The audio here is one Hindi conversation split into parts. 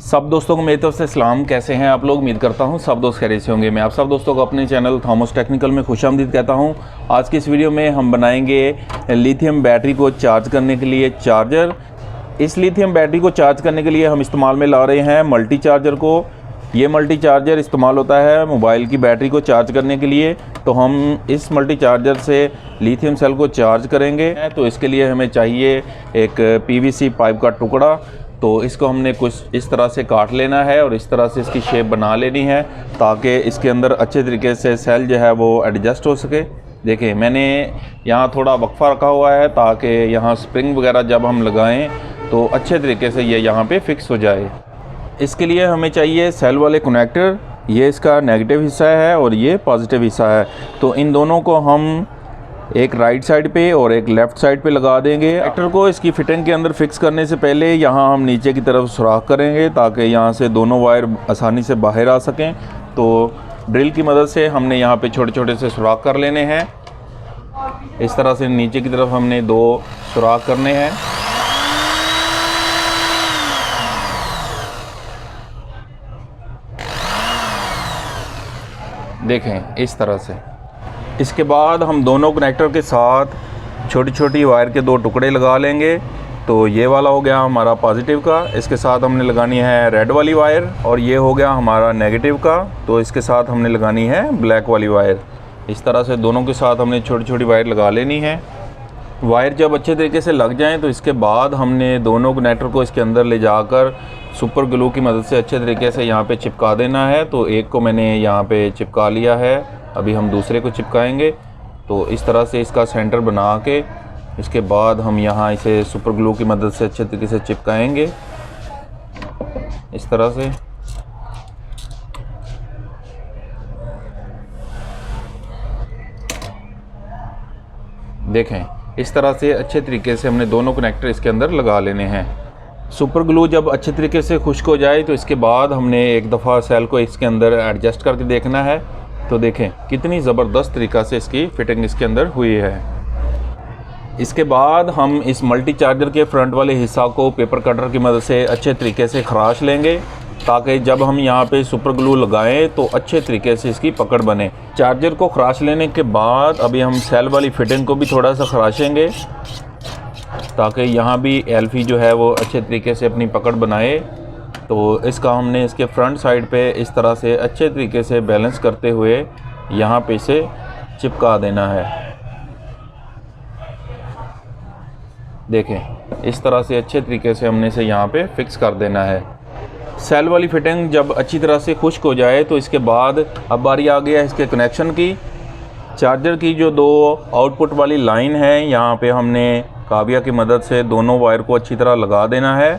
सब दोस्तों को मेरी तरफ से सलाम। कैसे हैं आप लोग? उम्मीद करता हूं सब दोस्त खैरियत से होंगे। मैं आप सब दोस्तों को अपने चैनल थॉमस टेक्निकल में खुशामदीद कहता हूं। आज की इस वीडियो में हम बनाएंगे लिथियम बैटरी को चार्ज करने के लिए चार्जर। इस लिथियम बैटरी को चार्ज करने के लिए हम इस्तेमाल में ला रहे हैं मल्टी चार्जर को। ये मल्टी चार्जर इस्तेमाल होता है मोबाइल की बैटरी को चार्ज करने के लिए। तो हम इस मल्टी चार्जर से लिथियम सेल को चार्ज करेंगे। तो इसके लिए हमें चाहिए एक पीवीसी पाइप का टुकड़ा। तो इसको हमने कुछ इस तरह से काट लेना है और इस तरह से इसकी शेप बना लेनी है ताकि इसके अंदर अच्छे तरीके से सेल जो है वो एडजस्ट हो सके। देखिए मैंने यहाँ थोड़ा वक्फा रखा हुआ है ताकि यहाँ स्प्रिंग वगैरह जब हम लगाएं तो अच्छे तरीके से ये यहाँ पे फिक्स हो जाए। इसके लिए हमें चाहिए सेल वाले कनेक्टर। ये इसका नेगेटिव हिस्सा है और ये पॉजिटिव हिस्सा है। तो इन दोनों को हम एक राइट साइड पे और एक लेफ़्ट साइड पे लगा देंगे। कनेक्टर को इसकी फिटिंग के अंदर फिक्स करने से पहले यहाँ हम नीचे की तरफ सुराख करेंगे ताकि यहाँ से दोनों वायर आसानी से बाहर आ सकें। तो ड्रिल की मदद से हमने यहाँ पे छोटे छोटे से सुराख कर लेने हैं। इस तरह से नीचे की तरफ हमने 2 सुराख करने हैं। देखें इस तरह से। इसके बाद हम दोनों कनेक्टर के साथ छोटी छोटी वायर के 2 टुकड़े लगा लेंगे। तो ये वाला हो गया हमारा पॉजिटिव का, इसके साथ हमने लगानी है रेड वाली वायर, और ये हो गया हमारा नेगेटिव का, तो इसके साथ हमने लगानी है ब्लैक वाली वायर। इस तरह से दोनों के साथ हमने छोटी छोटी वायर लगा लेनी है। वायर जब अच्छे तरीके से लग जाएं तो इसके बाद हमने दोनों कनेक्टर को इसके अंदर ले जाकर सुपर ग्लू की मदद से अच्छे तरीके से यहाँ पे चिपका देना है। तो एक को मैंने यहाँ पे चिपका लिया है, अभी हम दूसरे को चिपकाएंगे। तो इस तरह से इसका सेंटर बना के इसके बाद हम यहाँ इसे सुपर ग्लू की मदद से अच्छे तरीके से चिपकाएंगे इस तरह से। देखें इस तरह से अच्छे तरीके से हमने दोनों कनेक्टर इसके अंदर लगा लेने हैं। सुपर ग्लू जब अच्छे तरीके से खुश्क हो जाए तो इसके बाद हमने एक दफ़ा सेल को इसके अंदर एडजस्ट करके देखना है। तो देखें कितनी ज़बरदस्त तरीक़ा से इसकी फिटिंग इसके अंदर हुई है। इसके बाद हम इस मल्टी चार्जर के फ्रंट वाले हिस्सा को पेपर कटर की मदद से अच्छे तरीके से खराश लेंगे ताकि जब हम यहाँ पे सुपर ग्लू लगाएं तो अच्छे तरीके से इसकी पकड़ बने। चार्जर को खराश लेने के बाद अभी हम सेल वाली फिटिंग को भी थोड़ा सा खराशेंगे ताकि यहाँ भी एल्फी जो है वो अच्छे तरीके से अपनी पकड़ बनाए। तो इसका हमने इसके फ्रंट साइड पे इस तरह से अच्छे तरीके से बैलेंस करते हुए यहाँ पे इसे चिपका देना है। देखें इस तरह से अच्छे तरीके से हमने इसे यहाँ पे फिक्स कर देना है। सेल वाली फिटिंग जब अच्छी तरह से खुश्क हो जाए तो इसके बाद अब बारी आ गया इसके कनेक्शन की। चार्जर की जो 2 आउटपुट वाली लाइन है यहाँ पे हमने काबिया की मदद से दोनों वायर को अच्छी तरह लगा देना है।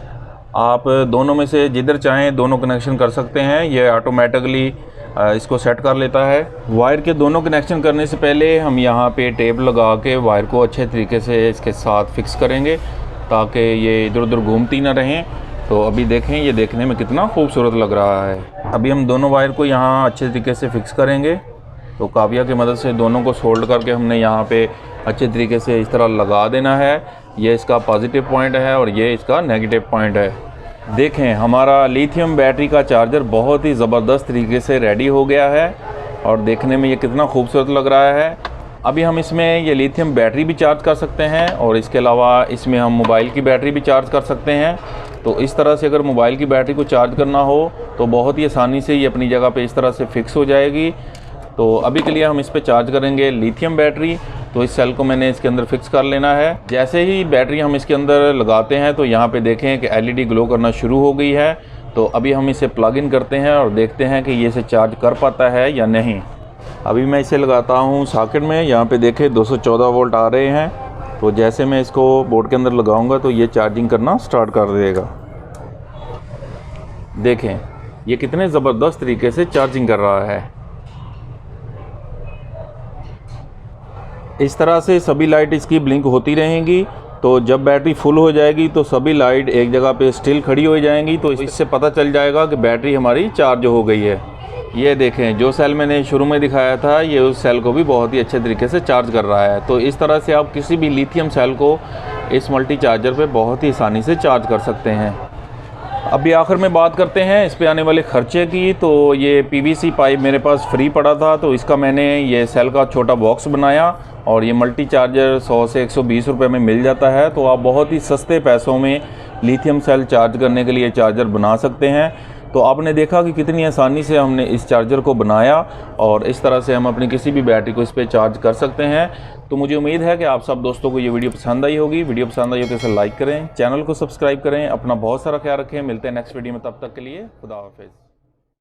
आप दोनों में से जिधर चाहें दोनों कनेक्शन कर सकते हैं, ये ऑटोमेटिकली इसको सेट कर लेता है। वायर के दोनों कनेक्शन करने से पहले हम यहाँ पे टेप लगा के वायर को अच्छे तरीके से इसके साथ फिक्स करेंगे ताकि ये इधर उधर घूमती ना रहें। तो अभी देखें ये देखने में कितना खूबसूरत लग रहा है। अभी हम दोनों वायर को यहाँ अच्छे तरीके से फिक्स करेंगे। तो काबिया की मदद से दोनों को सोल्ड करके हमने यहाँ पे अच्छे तरीके से इस तरह लगा देना है। ये इसका पॉजिटिव पॉइंट है और ये इसका नेगेटिव पॉइंट है। देखें हमारा लिथियम बैटरी का चार्जर बहुत ही ज़बरदस्त तरीके से रेडी हो गया है और देखने में ये कितना खूबसूरत लग रहा है। अभी हम इसमें ये लिथियम बैटरी भी चार्ज कर सकते हैं और इसके अलावा इसमें हम मोबाइल की बैटरी भी चार्ज कर सकते हैं। तो इस तरह से अगर मोबाइल की बैटरी को चार्ज करना हो तो बहुत ही आसानी से ये अपनी जगह पे इस तरह से फिक्स हो जाएगी। तो अभी के लिए हम इस पर चार्ज करेंगे लिथियम बैटरी। तो इस सेल को मैंने इसके अंदर फिक्स कर लेना है। जैसे ही बैटरी हम इसके अंदर लगाते हैं तो यहाँ पे देखें कि एलईडी ग्लो करना शुरू हो गई है। तो अभी हम इसे प्लग इन करते हैं और देखते हैं कि ये इसे चार्ज कर पाता है या नहीं। अभी मैं इसे लगाता हूँ सॉकेट में। यहाँ पे देखें 214 वोल्ट आ रहे हैं। तो जैसे मैं इसको बोर्ड के अंदर लगाऊंगा तो ये चार्जिंग करना स्टार्ट कर देगा। देखें ये कितने ज़बरदस्त तरीके से चार्जिंग कर रहा है। इस तरह से सभी लाइट इसकी ब्लिंक होती रहेंगी। तो जब बैटरी फुल हो जाएगी तो सभी लाइट एक जगह पे स्टिल खड़ी हो जाएंगी। तो इससे पता चल जाएगा कि बैटरी हमारी चार्ज हो गई है। ये देखें जो सेल मैंने शुरू में दिखाया था ये उस सेल को भी बहुत ही अच्छे तरीके से चार्ज कर रहा है। तो इस तरह से आप किसी भी लिथियम सेल को इस मल्टी चार्जर पे बहुत ही आसानी से चार्ज कर सकते हैं। अभी आखिर में बात करते हैं इस पे आने वाले ख़र्चे की। तो ये पीवीसी पाइप मेरे पास फ्री पड़ा था, तो इसका मैंने ये सेल का छोटा बॉक्स बनाया और ये मल्टी चार्जर 100 से 120 रुपए में मिल जाता है। तो आप बहुत ही सस्ते पैसों में लिथियम सेल चार्ज करने के लिए चार्जर बना सकते हैं। तो आपने देखा कि कितनी आसानी से हमने इस चार्जर को बनाया और इस तरह से हम अपनी किसी भी बैटरी को इस पर चार्ज कर सकते हैं। तो मुझे उम्मीद है कि आप सब दोस्तों को ये वीडियो पसंद आई होगी। वीडियो पसंद आई हो तो इसे लाइक करें, चैनल को सब्सक्राइब करें, अपना बहुत सारा ख्याल रखें। मिलते हैं नेक्स्ट वीडियो में, तब तक के लिए खुदा हाफिज़।